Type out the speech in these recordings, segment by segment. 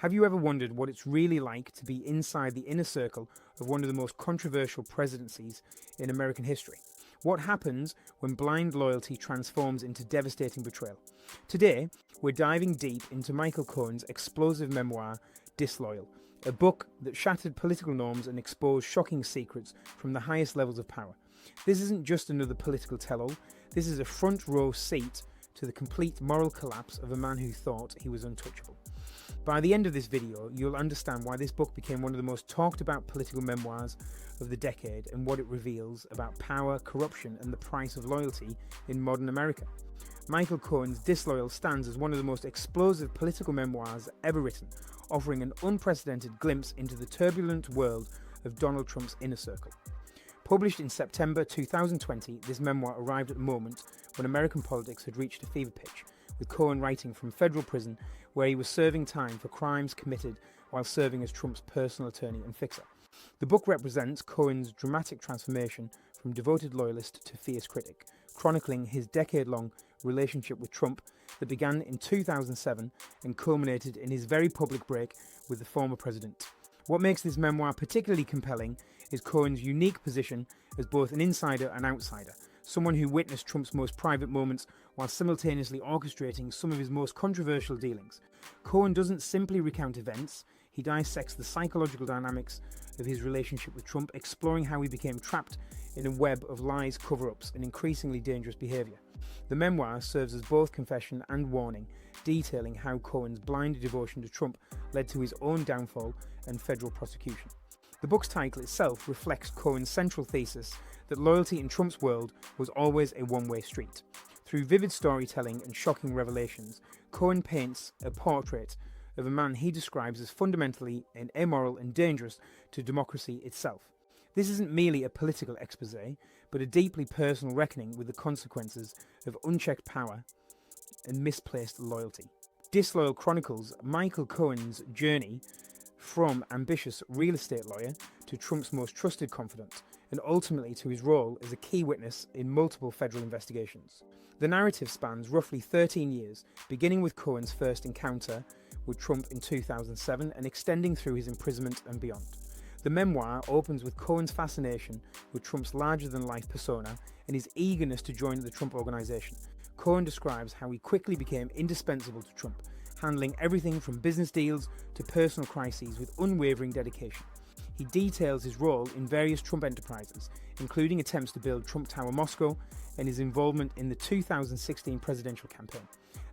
Have you ever wondered what it's really like to be inside the inner circle of one of the most controversial presidencies in American history? What happens when blind loyalty transforms into devastating betrayal? Today, we're diving deep into Michael Cohen's explosive memoir, Disloyal, a book that shattered political norms and exposed shocking secrets from the highest levels of power. This isn't just another political tell-all, this is a front row seat to the complete moral collapse of a man who thought he was untouchable. By the end of this video, you'll understand why this book became one of the most talked about political memoirs of the decade and what it reveals about power, corruption, and the price of loyalty in modern America. Michael Cohen's Disloyal stands as one of the most explosive political memoirs ever written, offering an unprecedented glimpse into the turbulent world of Donald Trump's inner circle. Published in September 2020, this memoir arrived at a moment when American politics had reached a fever pitch, with Cohen writing from federal prison where he was serving time for crimes committed while serving as Trump's personal attorney and fixer. The book represents Cohen's dramatic transformation from devoted loyalist to fierce critic, chronicling his decade-long relationship with Trump that began in 2007 and culminated in his very public break with the former president. What makes this memoir particularly compelling is Cohen's unique position as both an insider and outsider, someone who witnessed Trump's most private moments while simultaneously orchestrating some of his most controversial dealings. Cohen doesn't simply recount events, he dissects the psychological dynamics of his relationship with Trump, exploring how he became trapped in a web of lies, cover-ups, and increasingly dangerous behaviour. The memoir serves as both confession and warning, detailing how Cohen's blind devotion to Trump led to his own downfall and federal prosecution. The book's title itself reflects Cohen's central thesis that loyalty in Trump's world was always a one-way street. Through vivid storytelling and shocking revelations, Cohen paints a portrait of a man he describes as fundamentally immoral and dangerous to democracy itself. This isn't merely a political exposé, but a deeply personal reckoning with the consequences of unchecked power and misplaced loyalty. Disloyal chronicles Michael Cohen's journey from ambitious real estate lawyer to Trump's most trusted confidant, and ultimately to his role as a key witness in multiple federal investigations. The narrative spans roughly 13 years, beginning with Cohen's first encounter with Trump in 2007 and extending through his imprisonment and beyond. The memoir opens with Cohen's fascination with Trump's larger-than-life persona and his eagerness to join the Trump organization. Cohen describes how he quickly became indispensable to Trump, handling everything from business deals to personal crises with unwavering dedication. He details his role in various Trump enterprises, including attempts to build Trump Tower Moscow and his involvement in the 2016 presidential campaign.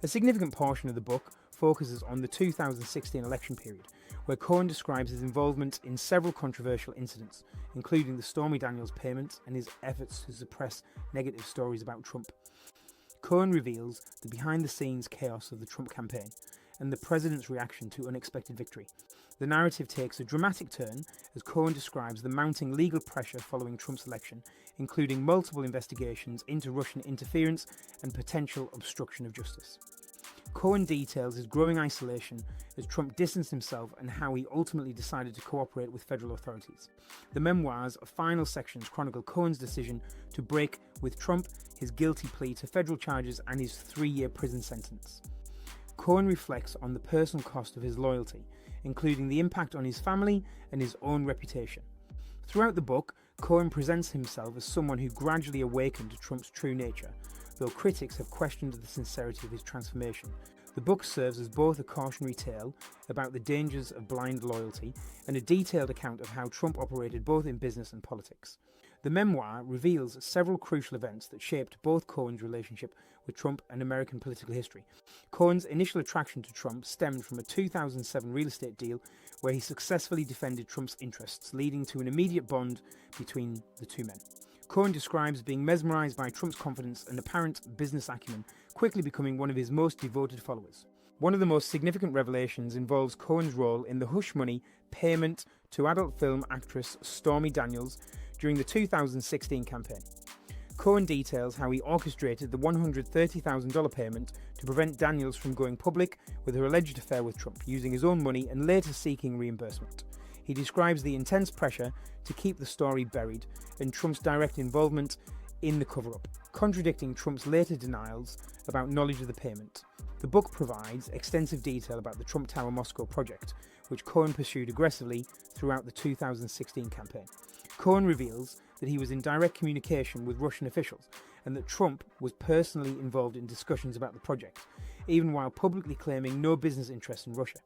A significant portion of the book focuses on the 2016 election period, where Cohen describes his involvement in several controversial incidents, including the Stormy Daniels payment and his efforts to suppress negative stories about Trump. Cohen reveals the behind-the-scenes chaos of the Trump campaign and the president's reaction to unexpected victory. The narrative takes a dramatic turn as Cohen describes the mounting legal pressure following Trump's election, including multiple investigations into Russian interference and potential obstruction of justice. Cohen details his growing isolation as Trump distanced himself and how he ultimately decided to cooperate with federal authorities. The memoir's final sections chronicle Cohen's decision to break with Trump, his guilty plea to federal charges, and his 3-year prison sentence. Cohen reflects on the personal cost of his loyalty, including the impact on his family and his own reputation. Throughout the book, Cohen presents himself as someone who gradually awakened to Trump's true nature, though critics have questioned the sincerity of his transformation. The book serves as both a cautionary tale about the dangers of blind loyalty and a detailed account of how Trump operated both in business and politics. The memoir reveals several crucial events that shaped both Cohen's relationship with Trump and American political history. Cohen's initial attraction to Trump stemmed from a 2007 real estate deal where he successfully defended Trump's interests, leading to an immediate bond between the two men. Cohen describes being mesmerized by Trump's confidence and apparent business acumen, quickly becoming one of his most devoted followers. One of the most significant revelations involves Cohen's role in the hush money payment to adult film actress Stormy Daniels during the 2016 campaign. Cohen details how he orchestrated the $130,000 payment to prevent Daniels from going public with her alleged affair with Trump, using his own money and later seeking reimbursement. He describes the intense pressure to keep the story buried and Trump's direct involvement in the cover-up, contradicting Trump's later denials about knowledge of the payment. The book provides extensive detail about the Trump Tower Moscow project, which Cohen pursued aggressively throughout the 2016 campaign. Cohen reveals that he was in direct communication with Russian officials and that Trump was personally involved in discussions about the project, even while publicly claiming no business interest in Russia.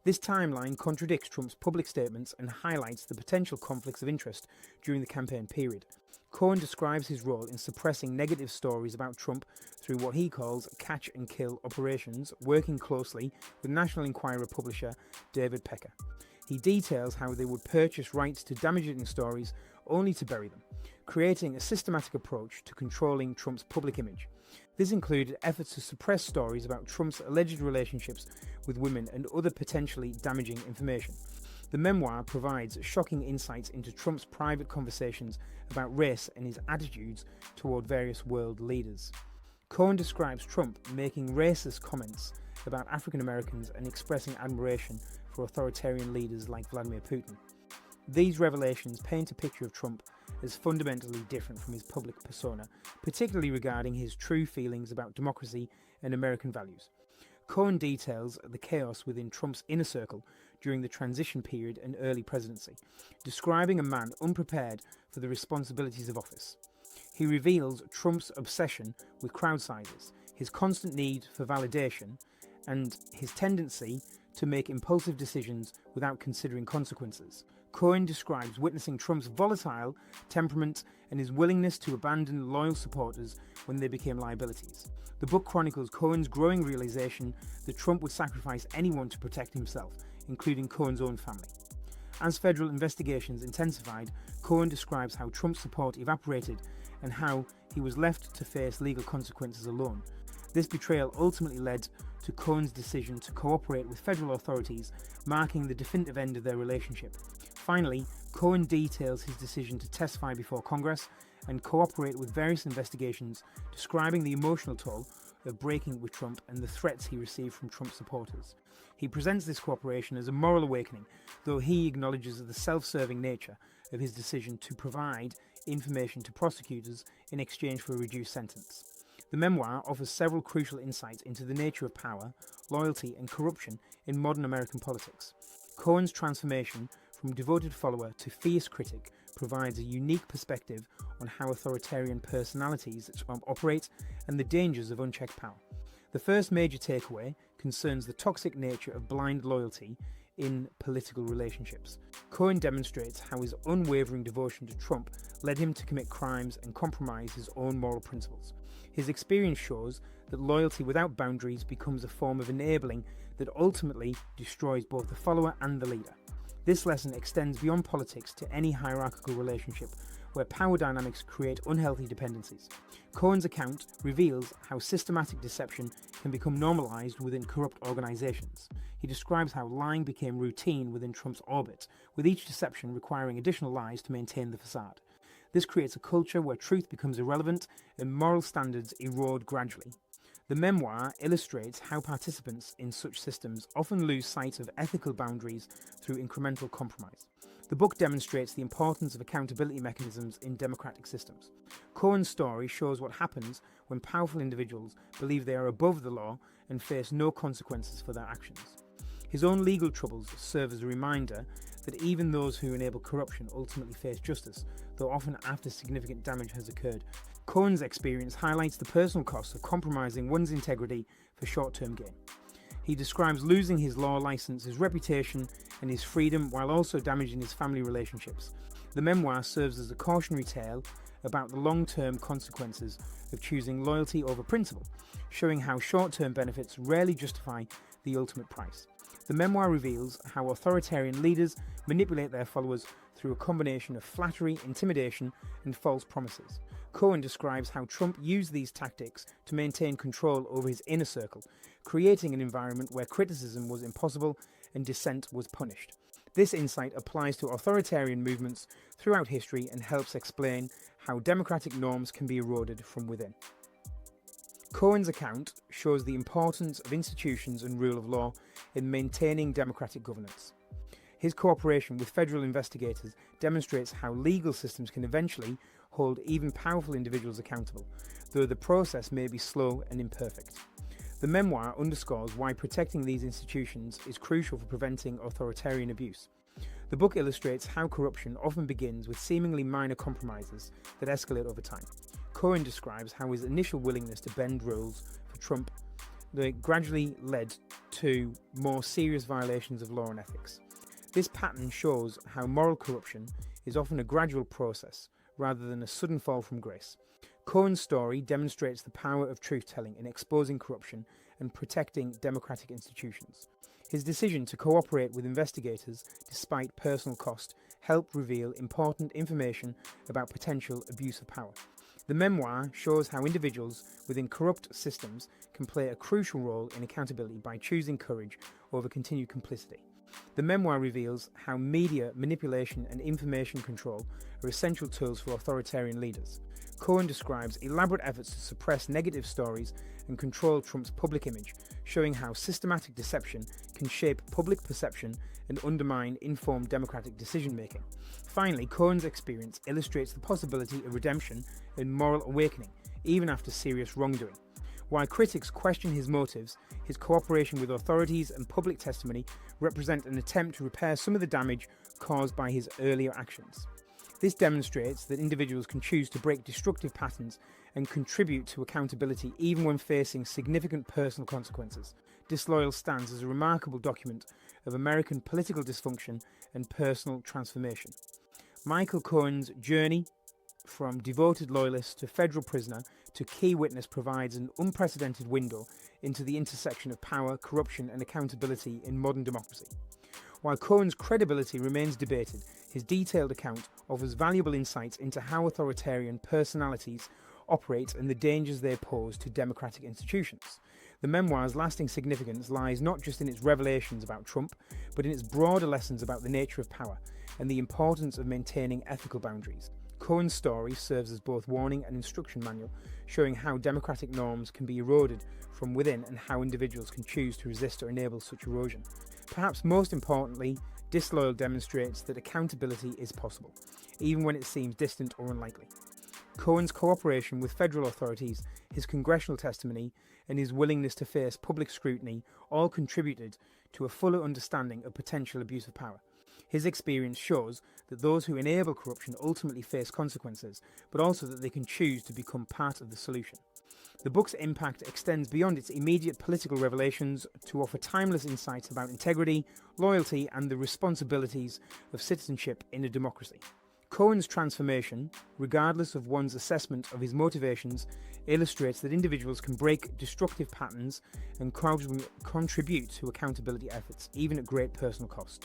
This timeline contradicts Trump's public statements and highlights the potential conflicts of interest during the campaign period. Cohen describes his role in suppressing negative stories about Trump through what he calls catch-and-kill operations, working closely with National Enquirer publisher David Pecker. He details how they would purchase rights to damaging stories only to bury them, creating a systematic approach to controlling Trump's public image. This included efforts to suppress stories about Trump's alleged relationships with women and other potentially damaging information. The memoir provides shocking insights into Trump's private conversations about race and his attitudes toward various world leaders. Cohen describes Trump making racist comments about African Americans and expressing admiration for authoritarian leaders like Vladimir Putin. These revelations paint a picture of Trump as fundamentally different from his public persona, particularly regarding his true feelings about democracy and American values. Cohen details the chaos within Trump's inner circle during the transition period and early presidency, describing a man unprepared for the responsibilities of office. He reveals Trump's obsession with crowd sizes, his constant need for validation, and his tendency to make impulsive decisions without considering consequences. Cohen describes witnessing Trump's volatile temperament and his willingness to abandon loyal supporters when they became liabilities. The book chronicles Cohen's growing realization that Trump would sacrifice anyone to protect himself, including Cohen's own family. As federal investigations intensified, Cohen describes how Trump's support evaporated and how he was left to face legal consequences alone. This betrayal ultimately led to Cohen's decision to cooperate with federal authorities, marking the definitive end of their relationship. Finally, Cohen details his decision to testify before Congress and cooperate with various investigations, describing the emotional toll of breaking with Trump and the threats he received from Trump supporters. He presents this cooperation as a moral awakening, though he acknowledges the self-serving nature of his decision to provide information to prosecutors in exchange for a reduced sentence. The memoir offers several crucial insights into the nature of power, loyalty, and corruption in modern American politics. Cohen's transformation from devoted follower to fierce critic provides a unique perspective on how authoritarian personalities operate and the dangers of unchecked power. The first major takeaway concerns the toxic nature of blind loyalty in political relationships. Cohen demonstrates how his unwavering devotion to Trump led him to commit crimes and compromise his own moral principles. His experience shows that loyalty without boundaries becomes a form of enabling that ultimately destroys both the follower and the leader. This lesson extends beyond politics to any hierarchical relationship where power dynamics create unhealthy dependencies. Cohen's account reveals how systematic deception can become normalized within corrupt organizations. He describes how lying became routine within Trump's orbit, with each deception requiring additional lies to maintain the facade. This creates a culture where truth becomes irrelevant and moral standards erode gradually. The memoir illustrates how participants in such systems often lose sight of ethical boundaries through incremental compromise. The book demonstrates the importance of accountability mechanisms in democratic systems. Cohen's story shows what happens when powerful individuals believe they are above the law and face no consequences for their actions. His own legal troubles serve as a reminder that even those who enable corruption ultimately face justice, though often after significant damage has occurred. Cohen's experience highlights the personal costs of compromising one's integrity for short-term gain. He describes losing his law license, his reputation, and his freedom while also damaging his family relationships. The memoir serves as a cautionary tale about the long-term consequences of choosing loyalty over principle, showing how short-term benefits rarely justify the ultimate price. The memoir reveals how authoritarian leaders manipulate their followers through a combination of flattery, intimidation, and false promises. Cohen describes how Trump used these tactics to maintain control over his inner circle, creating an environment where criticism was impossible and dissent was punished. This insight applies to authoritarian movements throughout history and helps explain how democratic norms can be eroded from within. Cohen's account shows the importance of institutions and rule of law in maintaining democratic governance. His cooperation with federal investigators demonstrates how legal systems can eventually hold even powerful individuals accountable, though the process may be slow and imperfect. The memoir underscores why protecting these institutions is crucial for preventing authoritarian abuse. The book illustrates how corruption often begins with seemingly minor compromises that escalate over time. Cohen describes how his initial willingness to bend rules for Trump gradually led to more serious violations of law and ethics. This pattern shows how moral corruption is often a gradual process rather than a sudden fall from grace. Cohen's story demonstrates the power of truth-telling in exposing corruption and protecting democratic institutions. His decision to cooperate with investigators despite personal cost helped reveal important information about potential abuse of power. The memoir shows how individuals within corrupt systems can play a crucial role in accountability by choosing courage over continued complicity. The memoir reveals how media manipulation and information control are essential tools for authoritarian leaders. Cohen describes elaborate efforts to suppress negative stories and control Trump's public image, showing how systematic deception can shape public perception and undermine informed democratic decision-making. Finally, Cohen's experience illustrates the possibility of redemption and moral awakening, even after serious wrongdoing. While critics question his motives, his cooperation with authorities and public testimony represent an attempt to repair some of the damage caused by his earlier actions. This demonstrates that individuals can choose to break destructive patterns and contribute to accountability even when facing significant personal consequences. Disloyal stands as a remarkable document of American political dysfunction and personal transformation. Michael Cohen's journey from devoted loyalist to federal prisoner to key witness provides an unprecedented window into the intersection of power, corruption, and accountability in modern democracy. While Cohen's credibility remains debated, his detailed account offers valuable insights into how authoritarian personalities operate and the dangers they pose to democratic institutions. The memoir's lasting significance lies not just in its revelations about Trump, but in its broader lessons about the nature of power and the importance of maintaining ethical boundaries. Cohen's story serves as both warning and instruction manual, showing how democratic norms can be eroded from within and how individuals can choose to resist or enable such erosion. Perhaps most importantly, Disloyal demonstrates that accountability is possible, even when it seems distant or unlikely. Cohen's cooperation with federal authorities, his congressional testimony, and his willingness to face public scrutiny all contributed to a fuller understanding of potential abuse of power. His experience shows that those who enable corruption ultimately face consequences, but also that they can choose to become part of the solution. The book's impact extends beyond its immediate political revelations to offer timeless insights about integrity, loyalty, and the responsibilities of citizenship in a democracy. Cohen's transformation, regardless of one's assessment of his motivations, illustrates that individuals can break destructive patterns and contribute to accountability efforts, even at great personal cost.